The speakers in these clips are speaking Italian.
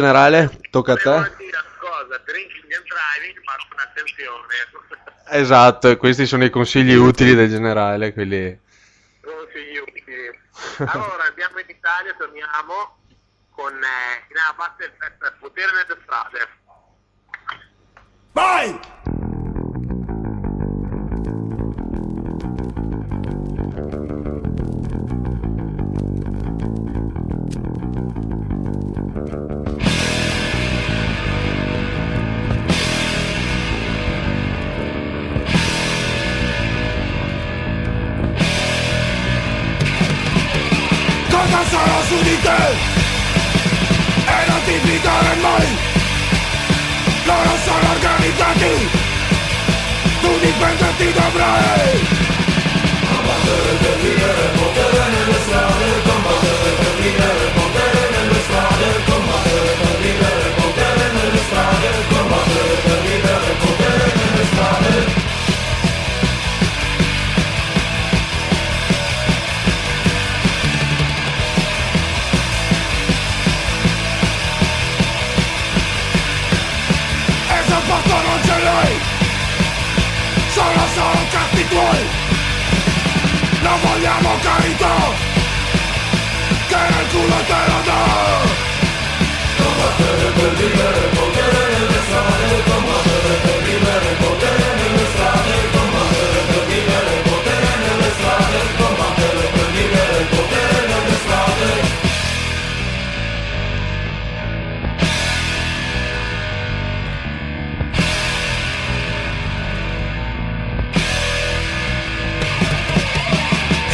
generale, tocca a Devo te. dire una cosa, drinking and driving, ma con attenzione. Esatto, e questi sono i consigli utili del generale, quelli... Consigli utili. Allora, andiamo in Italia, torniamo con Inabat e il pezzo Potere nelle strade. Vai! Cosa sarà su di te? E non ti fidare mai. Loro sono organizzati, tu difenderti dovrai. Combattere per vivere, potere nelle strade. Combattere per vivere, potere nelle strade. Combattere per vivere, potere nelle strade. Combattere per vivere, potere nelle strade. Posto non ce l'hai, solo cazzi tuoi. Non vogliamo carità, che nel culo te lo do. Combattere per vivere, potere nelle strade. Combattere per vivere, potere nelle strade. Combattere per vivere, potere nelle strade. Combattere per vivere, potere nelle strade.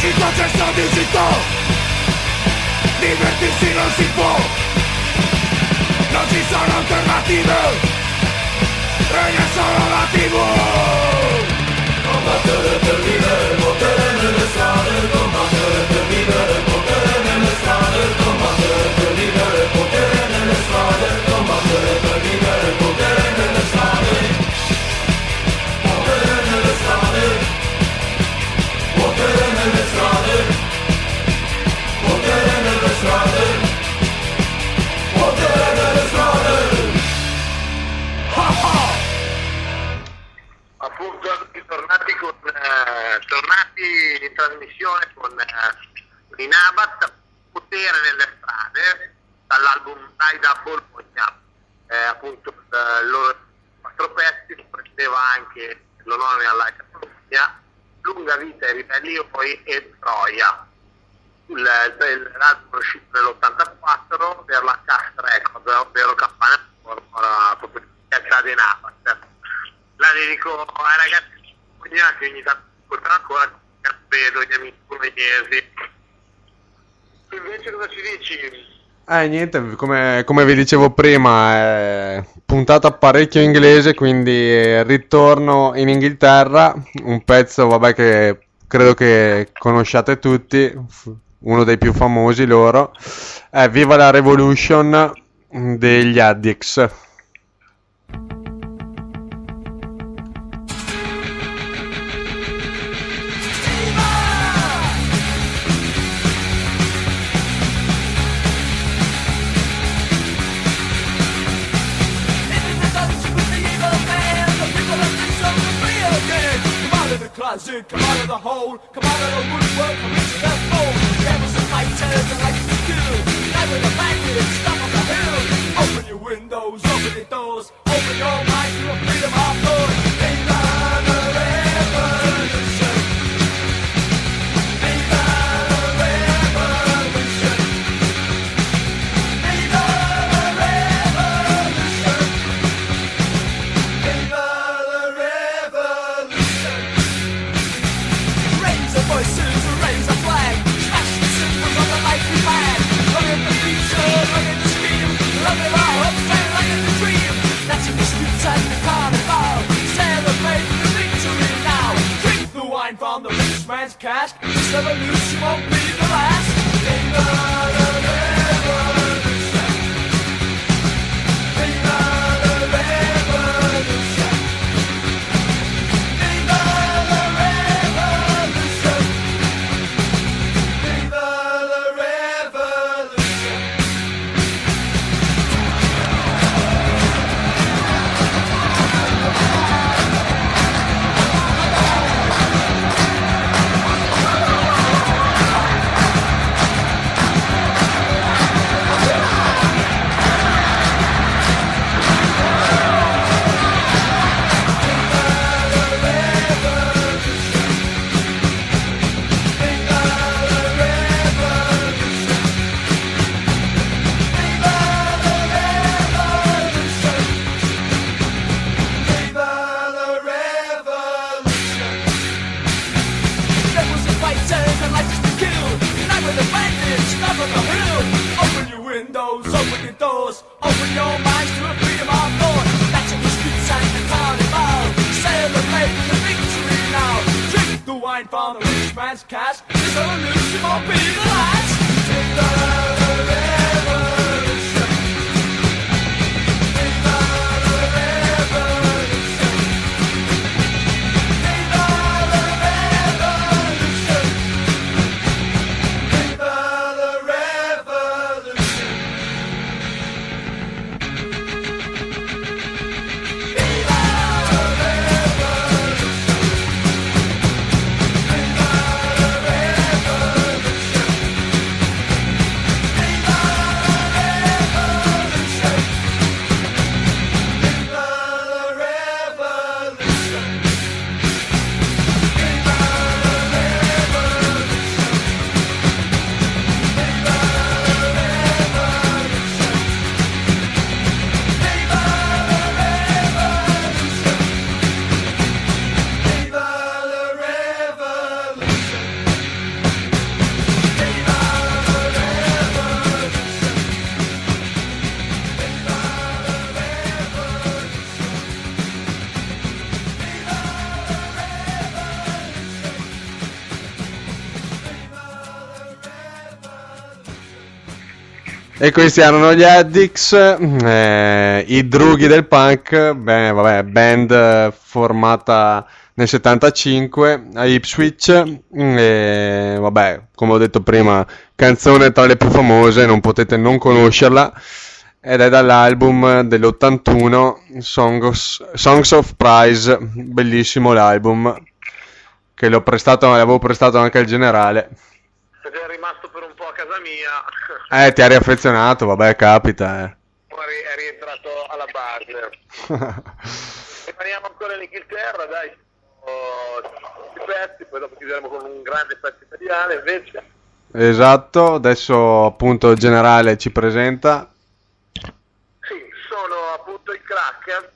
In concesso di città, divertirsi non si può, non ci sono alternative, regna solo la TV. Combattere per vivere, potere nelle strade. Combattere per vivere, potere nelle strade. Combattere per vivere, potere nelle strade. Combattere per vivere, potere nelle strade. Potere nelle strade. Potere nelle strade, potere nelle strade, potere nelle strade. Ha ha! Appunto, tornati in trasmissione con Inabat, Potere nelle strade, dall'album Dai da Bologna. Appunto, il loro 4 pezzi, prendeva anche l'onore alla Bologna, Lunga vita ai ribellioni e Troia. L'album è uscito nell'84 per la Cast Records, ovvero Campana proprio piazza di Nabat. La dedico ai ragazzi che ogni tanto ascoltano ancora, vedo gli amici pugliesi. Invece cosa ci dici? Niente, come vi dicevo prima, è puntata parecchio inglese, quindi ritorno in Inghilterra, un pezzo, vabbè, che credo che conosciate tutti, uno dei più famosi loro, è Viva la Revolution degli Addicts. Come out of the hole, come out of the woodwork, come into the fold. Devils and fighters and like to kill. Night with a magnet, stop on the hill. Open your windows, open your doors, open your mind to a freedom of thought. Viva the revolution. Viva the revolution. Viva the revolution. Viva the revolution. Raise the voices, raise the flag. Smash the symbols of the life we had. Look at the future, look at the stream. Look at our hopes and look at the dream. That's in the streets and the carnival. Celebrate the victory now. Drink the wine from the rich man's cask. This revolution won't be the last. Viva the revolution. Viva the revolution. Viva the revolution. Viva the revolution. open your minds to a freedom of thought. That's in the streets and the carnival. Celebrate the victory now. Drink the wine from the rich man's cask. This revolution won't be the last. Take the revolution. Take the revolution. Take the revolution. Take the revolution. E questi erano gli Addicts, i drughi del punk, beh, vabbè, band formata nel 75 a Ipswich, e vabbè, come ho detto prima, canzone tra le più famose, non potete non conoscerla, ed è dall'album dell'81, Songs of Prize, bellissimo l'album, che l'avevo prestato anche al generale. Ed è rimasto per un po' a casa mia. Ti hai riaffezionato, vabbè, capita, Poi è rientrato alla base. Rimaniamo ancora in Inghilterra, dai. I pezzi, poi dopo chiuderemo con un grande pezzo italiano invece. Esatto, adesso appunto il generale ci presenta. Sì, sono appunto i Crack.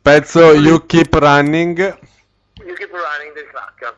Pezzo You Keep Running. You Keep Running del Crack.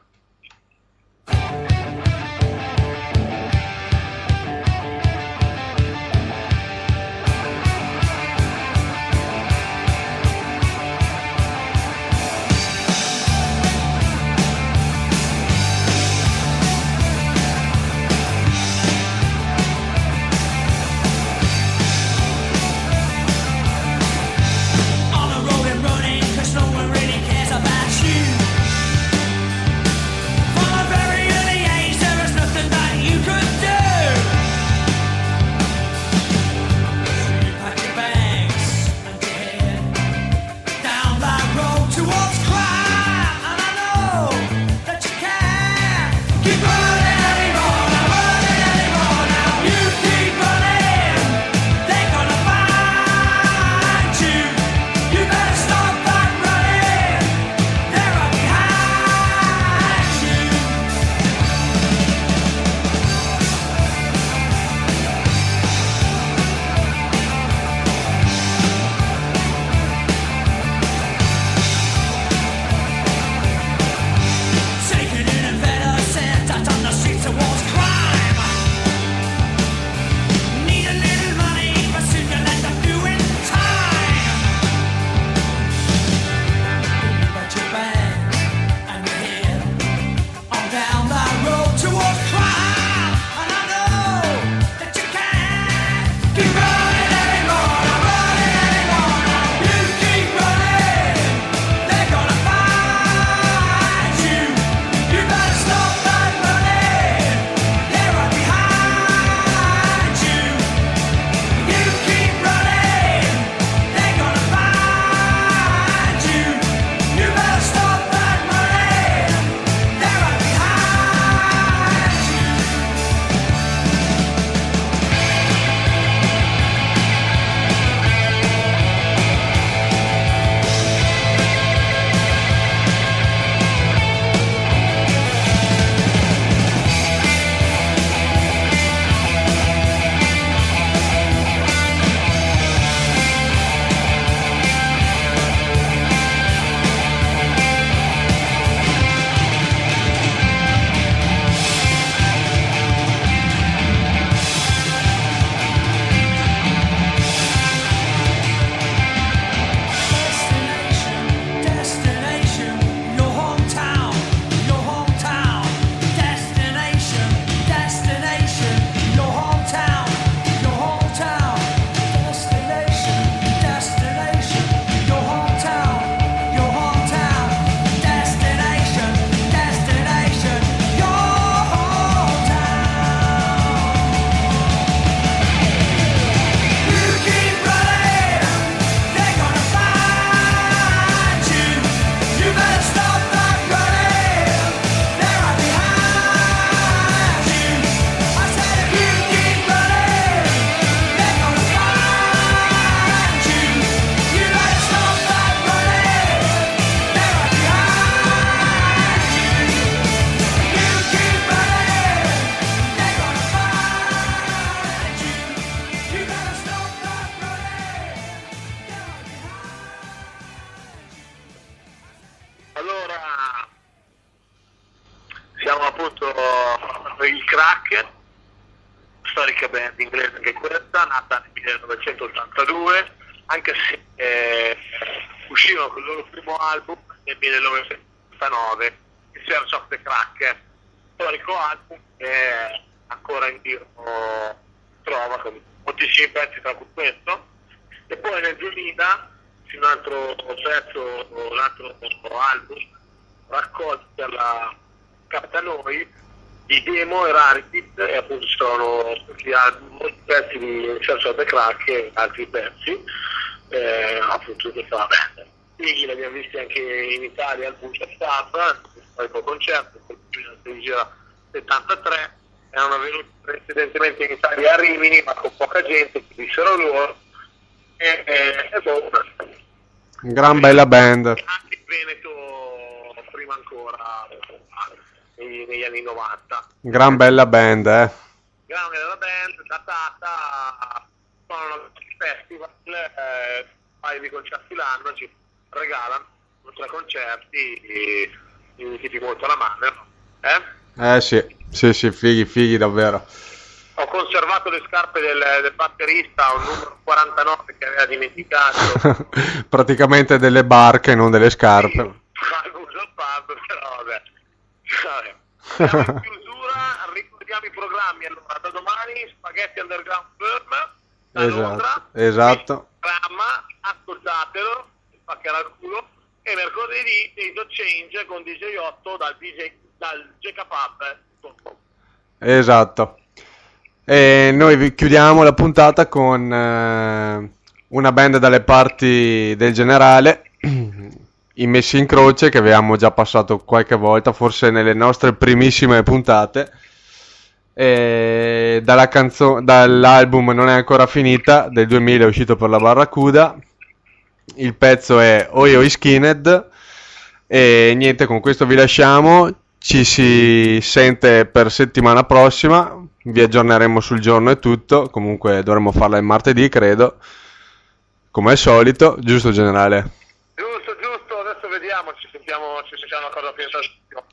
On the road and running, 'cause no one really cares about you. fantastica band inglese anche questa, nata nel 1982, anche se uscirono con il loro primo album nel 1989, il Search of the Crack, storico album che ancora in giro trova con moltissimi pezzi tra cui questo. E poi nel 2000 un altro pezzo, un altro album raccolto dalla Capta Noi di demo e rarities, e appunto sono questi album, molti pezzi di Search of the Crack e altri pezzi appunto di questa band. Quindi l'abbiamo visti anche in Italia al Buccia Stab, il storico concerto del gira 73, erano venuti precedentemente in Italia a Rimini ma con poca gente, che dissero loro, e Gran bella band. anche in Veneto prima ancora negli anni 90. Gran bella band, Gran bella band, datata, sono festival, un paio di concerti l'anno, ci regalano 3 concerti, tipi molto alla mano, Sì, fighi davvero. Ho conservato le scarpe del batterista, un numero 49 che aveva dimenticato. Praticamente delle barche, non delle scarpe. Uso il pub, però vabbè. Siamo in chiusura, ricordiamo i programmi. Allora, da domani Spaghetti Underground Firm da Londra. Esatto. Programma, ascoltatelo, spaccherà il culo. E mercoledì Days of Change con DJ 8 dal JK Pub. Esatto. E noi vi chiudiamo la puntata con una band dalle parti del Generale, i Messi in Croce, che avevamo già passato qualche volta, forse nelle nostre primissime puntate. E dall'album Non è ancora finita, del 2000, è uscito per la Barracuda. Il pezzo è Oi Oi Skinhead. E niente, con questo vi lasciamo. Ci si sente per settimana prossima. Vi aggiorneremo sul giorno e tutto. Comunque dovremmo farla il martedì, credo, come al solito, giusto Generale? Giusto, adesso vediamo, ci sentiamo cosa pensa.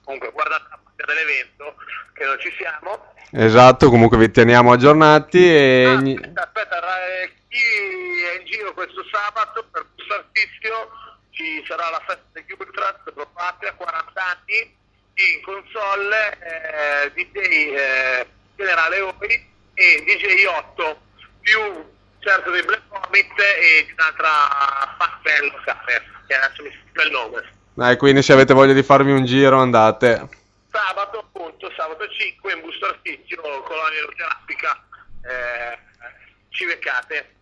Comunque guardate la parte dell'evento, che non ci siamo. Esatto, comunque vi teniamo aggiornati e... Aspetta, chi è in giro questo sabato per questo artizio ci sarà la festa degli Ultras Pro Patria, 40 anni, in console DJ Generale Oi e DJ 8 più certo dei Black Comet e di un'altra fan locale, che adesso mi sfugge il nome. Quindi se avete voglia di farvi un giro andate. Sabato 5 in Busto Artizio, Colonia Aeroterapia, ci beccate,